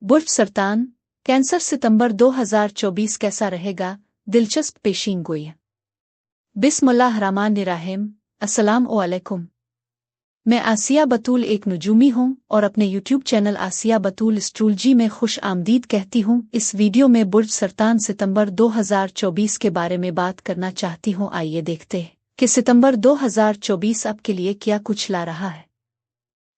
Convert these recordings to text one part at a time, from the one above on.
बुर्ज सरतान cancer सितंबर 2024 कैसा रहेगा? दिलचस्प पेशीन गोई। बिस्मिल्लाहिर्रहमानिर्रहीम। अस्सलाम वालेकुम। मैं आसिया बतूल एक नजूमी हूँ और अपने यूट्यूब चैनल आसिया बतूल एस्ट्रोलॉजी में खुश आमदीद कहती हूँ। इस वीडियो में बुर्ज सरतान सितंबर 2024 के बारे में बात करना चाहती हूँ। आइए देखते हैं कि सितंबर 2024 आपके लिए क्या कुछ ला रहा है।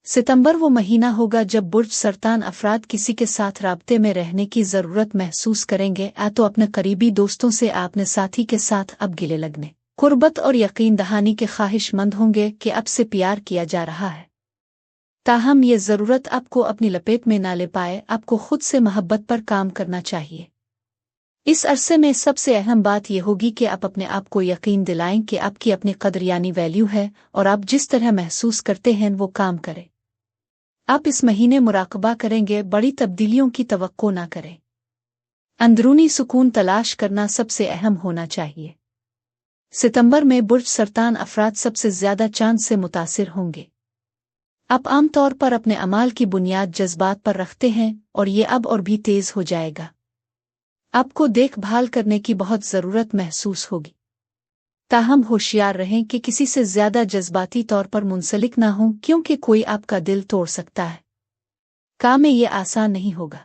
सितंबर वो महीना होगा जब बुर्ज सरतान अफराद किसी के साथ राब्ते में रहने की ज़रूरत महसूस करेंगे। तो अपने करीबी दोस्तों से अपने साथी के साथ अब गिले लगने, कुर्बत और यकीन दहानी के ख्वाहिशमंद होंगे कि अब से प्यार किया जा रहा है। ताहम ये ज़रूरत आपको अपनी लपेट में ना ले पाए। आपको खुद से मोहब्बत पर काम करना चाहिए। इस अरसे में सबसे अहम बात यह होगी कि आप अपने आप को यकीन दिलाएं कि आपकी अपनी कदर यानी वैल्यू है और आप जिस तरह महसूस करते हैं वो काम करें। आप इस महीने मुराकबा करेंगे, बड़ी तब्दीलियों की तवक्को ना करें। अंदरूनी सुकून तलाश करना सबसे अहम होना चाहिए। सितंबर में बुर्ज सरतान अफराद सबसे ज्यादा चांद से मुतासिर होंगे। आप आमतौर पर अपने अमाल की बुनियाद जज्बात पर रखते हैं और ये अब और भी तेज हो जाएगा। आपको देखभाल करने की बहुत ज़रूरत महसूस होगी। ताहम होशियार रहें कि किसी से ज्यादा जज्बाती तौर पर मुंसलिक ना हों, क्योंकि कोई आपका दिल तोड़ सकता है। काम में ये आसान नहीं होगा।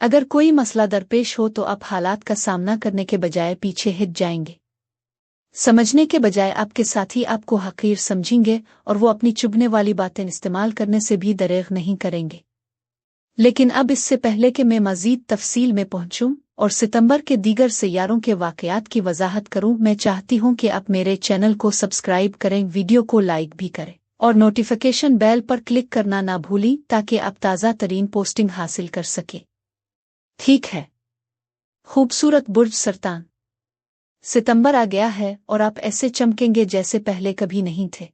अगर कोई मसला दरपेश हो तो आप हालात का सामना करने के बजाय पीछे हट जाएंगे। समझने के बजाय आपके साथी आपको हकीर समझेंगे और वो अपनी चुभने वाली बातें इस्तेमाल करने से भी दरेग नहीं करेंगे। लेकिन अब इससे पहले कि मैं मज़ीद तफसील में पहुंचूं और सितंबर के दीगर सियारों के वाक़यात की वजाहत करूं, मैं चाहती हूं कि आप मेरे चैनल को सब्सक्राइब करें, वीडियो को लाइक भी करें और नोटिफिकेशन बेल पर क्लिक करना ना भूलें ताकि आप ताज़ा तरीन पोस्टिंग हासिल कर सकें। ठीक है। खूबसूरत बुर्ज सरतान, सितंबर आ गया है और आप ऐसे चमकेंगे जैसे पहले कभी नहीं थे।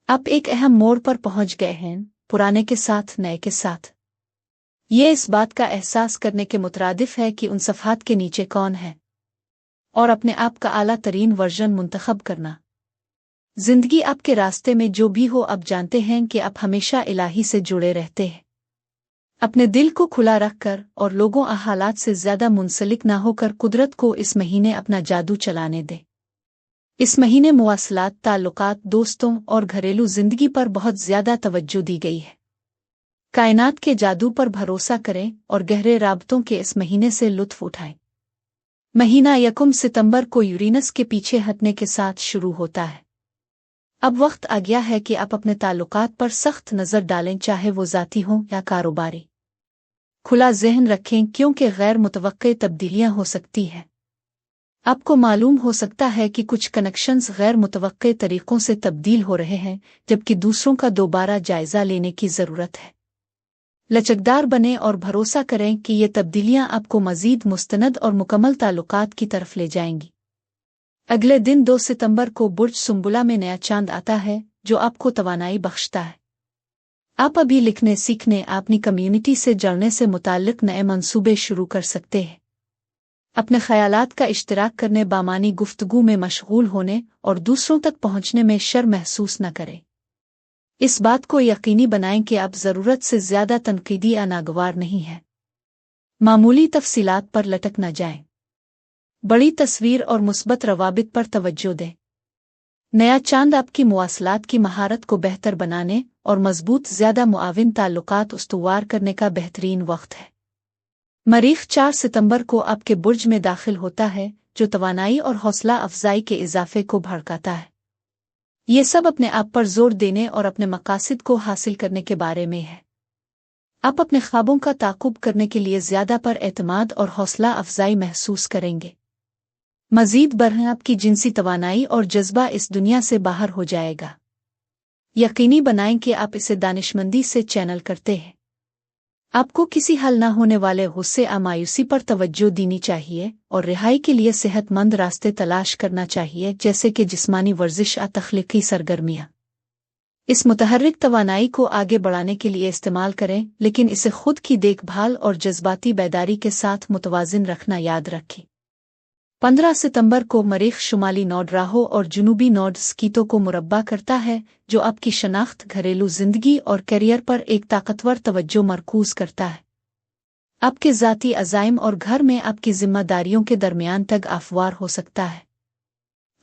आप एक अहम मोड़ पर पहुंच गए हैं, पुराने के साथ नए के साथ। ये इस बात का एहसास करने के मुतरादिफ है कि उन सफ़हात के नीचे कौन है और अपने आप का आला तरीन वर्जन मुंतखब करना। जिंदगी आपके रास्ते में जो भी हो, आप जानते हैं कि आप हमेशा इलाही से जुड़े रहते हैं। अपने दिल को खुला रखकर और लोगों हालात से ज्यादा मुंसलिक ना होकर कुदरत को इस महीने अपना जादू चलाने दें। इस महीने मुवासलात, ताल्लुकात, दोस्तों और घरेलू जिंदगी पर बहुत ज्यादा तवज्जो दी गई है। कायनात के जादू पर भरोसा करें और गहरे राबतों के इस महीने से लुत्फ उठाएं। महीना 1 सितंबर को यूरेनस के पीछे हटने के साथ शुरू होता है। अब वक्त आ गया है कि आप अपने ताल्लुकात पर सख्त नज़र डालें, चाहे वो ज़ाती हों या कारोबारी। खुला ज़हन रखें क्योंकि गैर मुतवक्के तब्दीलियां हो सकती हैं। आपको मालूम हो सकता है कि कुछ कनेक्शंस गैर मुतवक्के तरीक़ों से तब्दील हो रहे हैं, जबकि दूसरों का दोबारा जायज़ा लेने की ज़रूरत है। लचकदार बने और भरोसा करें कि ये तब्दीलियां आपको मज़ीद मुस्तनद और मुकम्मल ताल्लुकात की तरफ ले जाएंगी। अगले दिन 2 सितंबर को बुर्ज सुंबुला में नया चांद आता है जो आपको तवानाई बख्शता है। आप अभी लिखने, सीखने, अपनी कम्युनिटी से जुड़ने से मुताल्लिक नए मंसूबे शुरू कर सकते हैं। अपने ख़यालात का इश्तिराक करने, बामानी गुफ्तगू में मशगूल होने और दूसरों तक पहुंचने में शर्म महसूस न करें। इस बात को यकीनी बनाएं कि आप ज़रूरत से ज़्यादा तनकीदी या नागवार नहीं हैं। मामूली तफसीलात पर लटक न जाएं। बड़ी तस्वीर और मुस्बत रवाबित पर तवज्जो दें। नया चांद आपकी मुवासलात की महारत को बेहतर बनाने और मजबूत, ज़्यादा मुआविन ताल्लुकात उस्तवार करने का बेहतरीन वक्त है। मरीख 4 सितंबर को आपके बुर्ज में दाखिल होता है, जो तवानाई और हौसला अफजाई के इजाफे को भड़काता है। ये सब अपने आप पर जोर देने और अपने मकासद को हासिल करने के बारे में है। आप अपने ख्वाबों का ताक़ुब करने के लिए ज़्यादा पर एतमाद और हौसला अफजाई महसूस करेंगे। मज़ीद बढ़ें, आपकी जिनसी तवानाई और जज्बा इस दुनिया से बाहर हो जाएगा। यकीनी बनाएं कि आप इसे दानिशमंदी से चैनल करते हैं। आपको किसी हल न होने वाले गुस्से या मायूसी पर तवज्जो देनी चाहिए और रिहाई के लिए सेहतमंद रास्ते तलाश करना चाहिए, जैसे कि जिस्मानी वर्जिश या तख्लीकी सरगर्मियाँ। इस मुतहर्रिक तवानाई को आगे बढ़ाने के लिए इस्तेमाल करें, लेकिन इसे खुद की देखभाल और जज्बाती बेदारी के साथ मुतवाज़िन रखना याद रखें। 15 सितंबर को मरीख शुमाली नोड राहों और जुनूबी नोड स्कीतों को मुरब्बा करता है, जो आपकी शनाख्त, घरेलू जिंदगी और करियर पर एक ताकतवर तवज्जो मरकूज करता है। आपके ज़ाती अज़ाइम और घर में आपकी जिम्मेदारियों के दरमियान तग आफवार हो सकता है।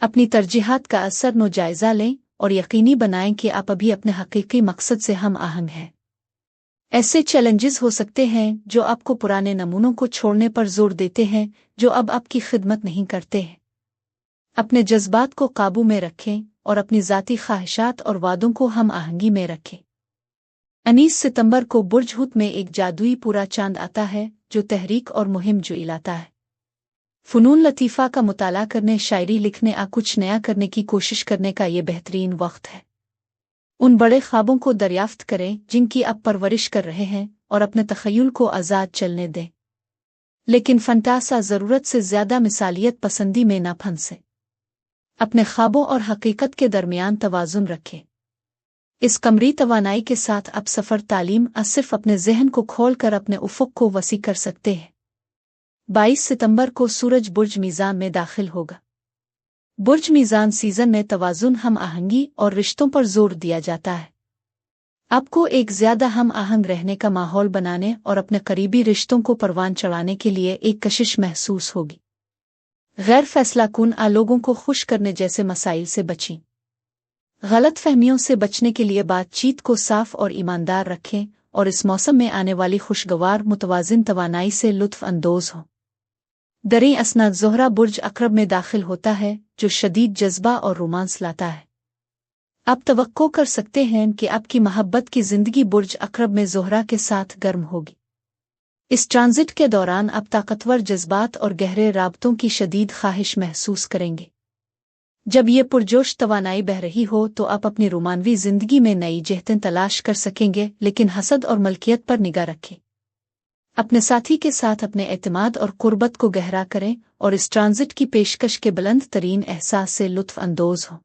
अपनी तरजीहात का असर नो जायज़ा लें और यकीनी बनाएं कि आप अभी अपने हकीकी मकसद से हम आहंग हैं। ऐसे चैलेंजेस हो सकते हैं जो आपको पुराने नमूनों को छोड़ने पर जोर देते हैं, जो अब आपकी खिदमत नहीं करते हैं। अपने जज्बात को काबू में रखें और अपनी ज़ाती ख्वाहिशात और वादों को हम आहंगी में रखें। 19 सितंबर को बुर्ज हुत में एक जादुई पूरा चांद आता है जो तहरीक और मुहिम जुई लाता है। फ़नून लतीफ़ा का मुताला करने, शायरी लिखने आ कुछ नया करने की कोशिश करने का ये बेहतरीन वक्त है। उन बड़े ख्वाबों को दरियाफ्त करें जिनकी आप परवरिश कर रहे हैं और अपने तख़य्युल को आज़ाद चलने दें, लेकिन फंतासा ज़रूरत से ज़्यादा मिसालियत पसंदी में ना फंसे। अपने ख्वाबों और हकीकत के दरमियान तवाज़ुन रखें। इस कमरी तवानाई के साथ आप सफ़र तालीम सिर्फ अपने जहन को खोल कर अपने उफ़ुक़ को वसी कर सकते हैं। 22 सितंबर को सूरज बुर्ज मीज़ान में दाखिल होगा। बुर्ज मीज़ान सीज़न में तवाज़ुन, हम आहंगी और रिश्तों पर जोर दिया जाता है। आपको एक ज़्यादा हम आहंग रहने का माहौल बनाने और अपने करीबी रिश्तों को परवान चढ़ाने के लिए एक कशिश महसूस होगी। गैर फैसलाकुन लोगों को खुश करने जैसे मसाइल से बचें। गलत फहमियों से बचने के लिए बातचीत को साफ और ईमानदार रखें और इस मौसम में आने वाली खुशगवार मुतवाज़िन तवानाई से लुत्फ़ अंदोज़ हों। दरी असना ज़ोहरा बुर्ज अक़रब में दाखिल होता है जो शदीद जज्बा और रोमांस लाता है। आप तवक्को कर सकते हैं कि आपकी मोहब्बत की ज़िंदगी बुर्ज अक़रब में ज़ोहरा के साथ गर्म होगी। इस ट्रांजिट के दौरान आप ताकतवर जज्बात और गहरे राबतों की शदीद ख्वाहिश महसूस करेंगे। जब ये पुरजोश तवानाई बह रही हो तो आप अपनी रोमानवी ज़िंदगी में नई जहतें तलाश कर सकेंगे, लेकिन हसद और मलकियत पर निगाह रखें। अपने साथी के साथ अपने एतमाद और कुर्बत को गहरा करें और इस ट्रांजिट की पेशकश के बुलंद तरीन एहसास से लुत्फ़ अंदोज़ हों।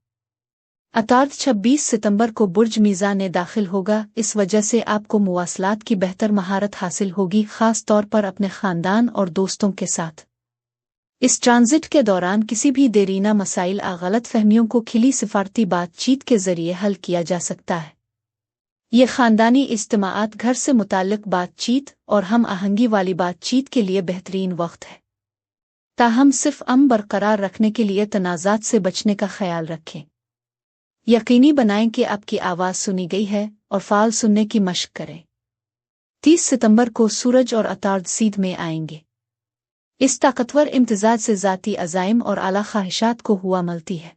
अतार्द 26 सितंबर को बुर्ज मीज़ान में दाखिल होगा। इस वजह से आपको मुवासलात की बेहतर महारत हासिल होगी, ख़ास तौर पर अपने ख़ानदान और दोस्तों के साथ। इस ट्रांजिट के दौरान किसी भी देरीना मसाइल गलत फहमियों को खिली सिफारती बातचीत के ज़रिए हल किया जा सकता है। ये ख़ानदानी इज्तिमाआत, घर से मुताल्लिक़ बातचीत और हम आहंगी वाली बातचीत के लिए बेहतरीन वक्त है। ताहम सिर्फ बरकरार रखने के लिए तनाज़ात से बचने का ख्याल रखें। यकीनी बनाएं कि आपकी आवाज़ सुनी गई है और फ़ाल सुनने की मशक करें। 30 सितंबर को सूरज और अतार्द सीध में आएंगे। इस ताकतवर इम्तिजाज से ज़ाती अज़ाइम और आला ख्वाहिशात को हुआ मिलती है।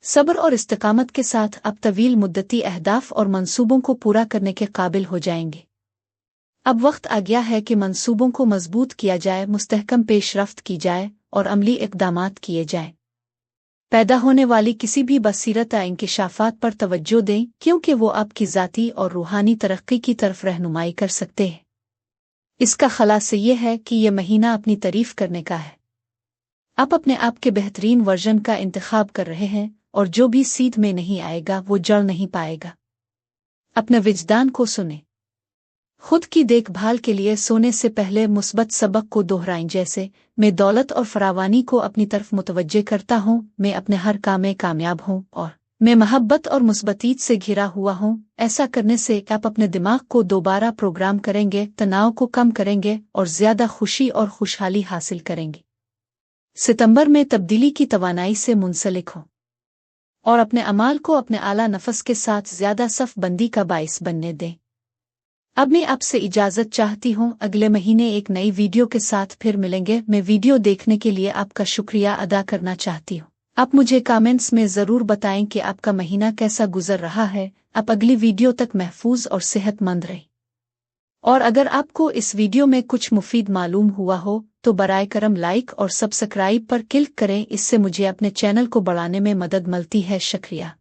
सब्र और इस्तिकामत के साथ आप तवील मुद्दती अहदाफ और मंसूबों को पूरा करने के काबिल हो जाएंगे। अब वक्त आ गया है कि मंसूबों को मजबूत किया जाए, मुस्तहकम पेशरफ्त की जाए और अमली इक़दामात किए जाएं। पैदा होने वाली किसी भी बसीरत इंकिशाफ़ात पर तवज्जो दें, क्योंकि वो आपकी ज़ाती और रूहानी तरक्की की तरफ रहनुमाई कर सकते हैं। इसका खलासा ये है कि यह महीना अपनी तारीफ करने का है। आप अपने आप के बेहतरीन वर्जन का इंतखाब कर रहे हैं और जो भी सीध में नहीं आएगा वो जड़ नहीं पाएगा। अपने विजदान को सुने। खुद की देखभाल के लिए सोने से पहले मुस्बत सबक को दोहराएं, जैसे मैं दौलत और फरावानी को अपनी तरफ मुतवज्जे करता हूँ, मैं अपने हर काम में कामयाब हूँ और मैं मोहब्बत और मुस्बतीत से घिरा हुआ हूँ। ऐसा करने से आप अपने दिमाग को दोबारा प्रोग्राम करेंगे, तनाव को कम करेंगे और ज़्यादा खुशी और खुशहाली हासिल करेंगे। सितंबर में तब्दीली की तवानाई से मुंसलिक हों और अपने अमाल को अपने आला नफस के साथ ज़्यादा सफ़ बंदी का बाइस बनने दें। अब मैं आपसे इजाज़त चाहती हूँ। अगले महीने एक नई वीडियो के साथ फिर मिलेंगे। मैं वीडियो देखने के लिए आपका शुक्रिया अदा करना चाहती हूँ। आप मुझे कमेंट्स में ज़रूर बताएं कि आपका महीना कैसा गुजर रहा है। आप अगली वीडियो तक महफूज और सेहतमंद रहें। और अगर आपको इस वीडियो में कुछ मुफीद मालूम हुआ हो तो बराए करम लाइक और सब्सक्राइब पर क्लिक करें। इससे मुझे अपने चैनल को बढ़ाने में मदद मिलती है। शुक्रिया।